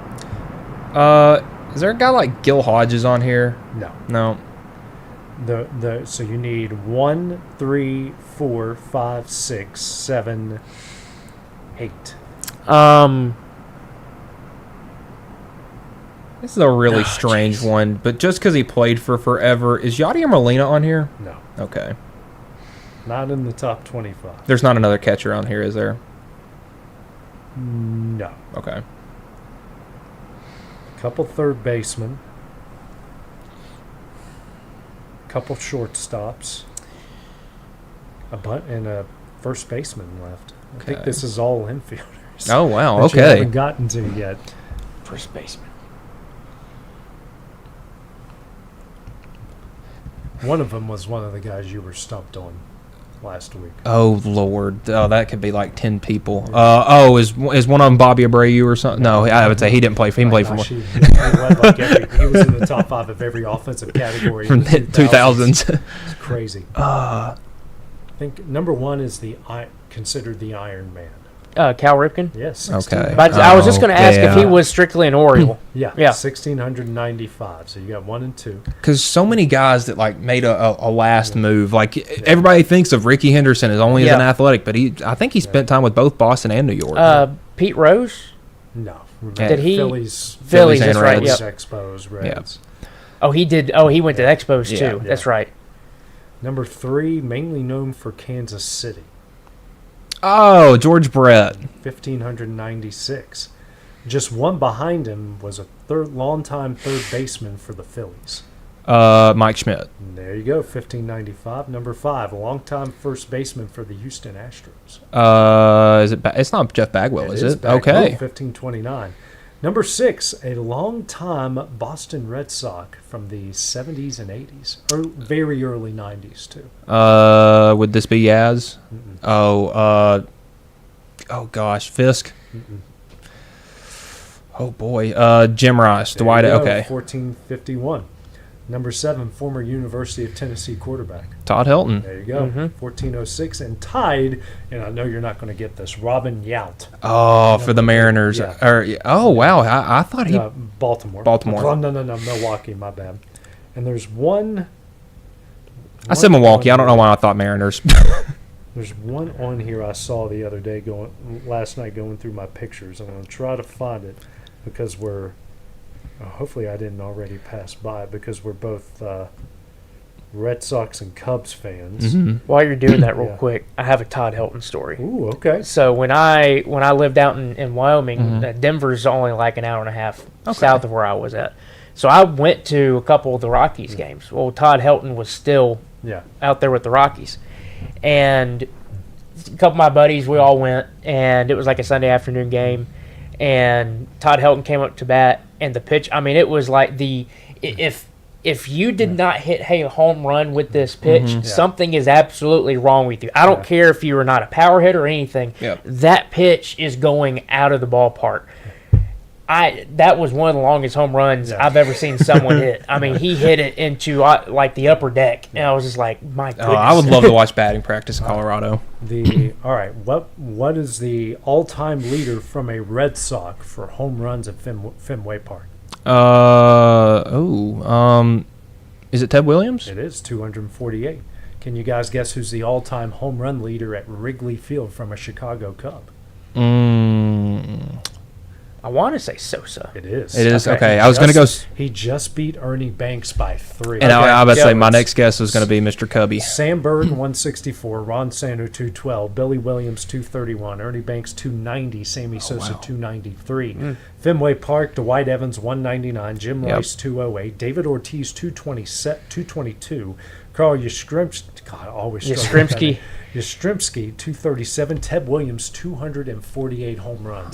Is there a guy like Gil Hodges on here? No. No. So you need 1, 3, 4, 5, 6, 7, 8. This is a really strange one, but just because he played for forever, is Yadier Molina on here? No. Okay. Not in the top 25. There's not another catcher on here, is there? No. Okay. Couple third basemen. Couple shortstops. And a first baseman left. I think Okay. this is all infielders. Oh, wow. that you Okay. haven't gotten to yet. First baseman. One of them was one of the guys you were stumped on last week. Oh Lord, that could be like 10 people. Is one of them Bobby Abreu or something? No, I would say he didn't play. He played for more. He led like he was in the top 5 of every offensive category from in the 2000s. It's crazy. I think number 1 is considered the Iron Man. Cal Ripken? Yes. Okay. But I was just going to ask if he was strictly an Oriole. Yeah. 1695. So you got 1 and 2. Because so many guys that like made a last move. Like everybody thinks of Ricky Henderson as only as an athletic, but I think he spent time with both Boston and New York. Pete Rose? No. Did he? Phillies, that's right. Reds, Expos, Reds. Oh, he did. Oh, he went to the Expos too. Yeah. That's right. Number 3, mainly known for Kansas City. Oh, George Brett. 1596. Just one behind him was a longtime third baseman for the Phillies. Mike Schmidt. And there you go, 1595. Number 5, a longtime first baseman for the Houston Astros. Is it? It's not Jeff Bagwell, is it? Bagwell, Okay. 1529. Number 6, a longtime Boston Red Sox from the 70s and 80s, or very early 90s too. Would this be Yaz? Oh gosh, Fisk. Oh boy, Jim Rice, Dwight. Okay. 1451. Number 7, former University of Tennessee quarterback. Todd Helton. There you go. 1406, and tied, and I know you're not going to get this, Robin Yount. Oh, for the Mariners. Yeah. Oh wow, I thought he. Baltimore. Baltimore. No, Milwaukee. My bad. And there's one. I said Milwaukee. I don't know why I thought Mariners. There's one on here I saw the other day last night going through my pictures. I'm going to try to find it because we're. Hopefully I didn't already pass by it because we're both Red Sox and Cubs fans. While you're doing that real quick, I have a Todd Helton story. Ooh, okay. So when I lived out in Wyoming, Denver's only like an hour and a half south of where I was at. So I went to a couple of the Rockies games. Well, Todd Helton was still out there with the Rockies. And a couple of my buddies, we all went, and it was like a Sunday afternoon game. And Todd Helton came up to bat, and the pitch, I mean, it was like if you did not hit a home run with this pitch, something is absolutely wrong with you. I don't care if you are not a power hitter or anything. That pitch is going out of the ballpark. That was one of the longest home runs I've ever seen someone hit. I mean, he hit it into like the upper deck, and I was just like, my goodness. I would love to watch batting practice in Colorado. All right, what is the all-time leader from a Red Sox for home runs at Fenway Park? Is it Ted Williams? It is 248. Can you guys guess who's the all-time home run leader at Wrigley Field from a Chicago Cub? I want to say Sosa. It is. It is? Okay. I was going to go... He just beat Ernie Banks by 3. And I was about to say, my next guess was going to be Mr. Cubby. Sam Berg, 164. Ron Santo, 212. Billy Williams, 231. Ernie Banks, 290. Sammy Sosa, 293. Fenway Park, Dwight Evans, 199. Jim Rice, 208. David Ortiz, 222. Carl Yastrzemski, God, I always struggle with that name. Yastrzemski, 237. Ted Williams, 248 home runs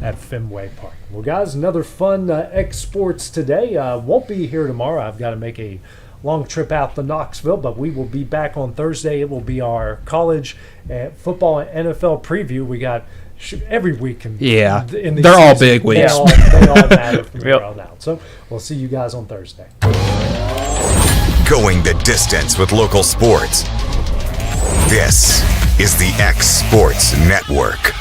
at Fenway Park. Well, guys, another fun X Sports today. Won't be here tomorrow. I've got to make a long trip out to Knoxville, but we will be back on Thursday. It will be our college football and NFL preview. We got every week. They're all big weeks. They all matter from here on out. So we'll see you guys on Thursday. Going the distance with local sports. This is the X Sports Network.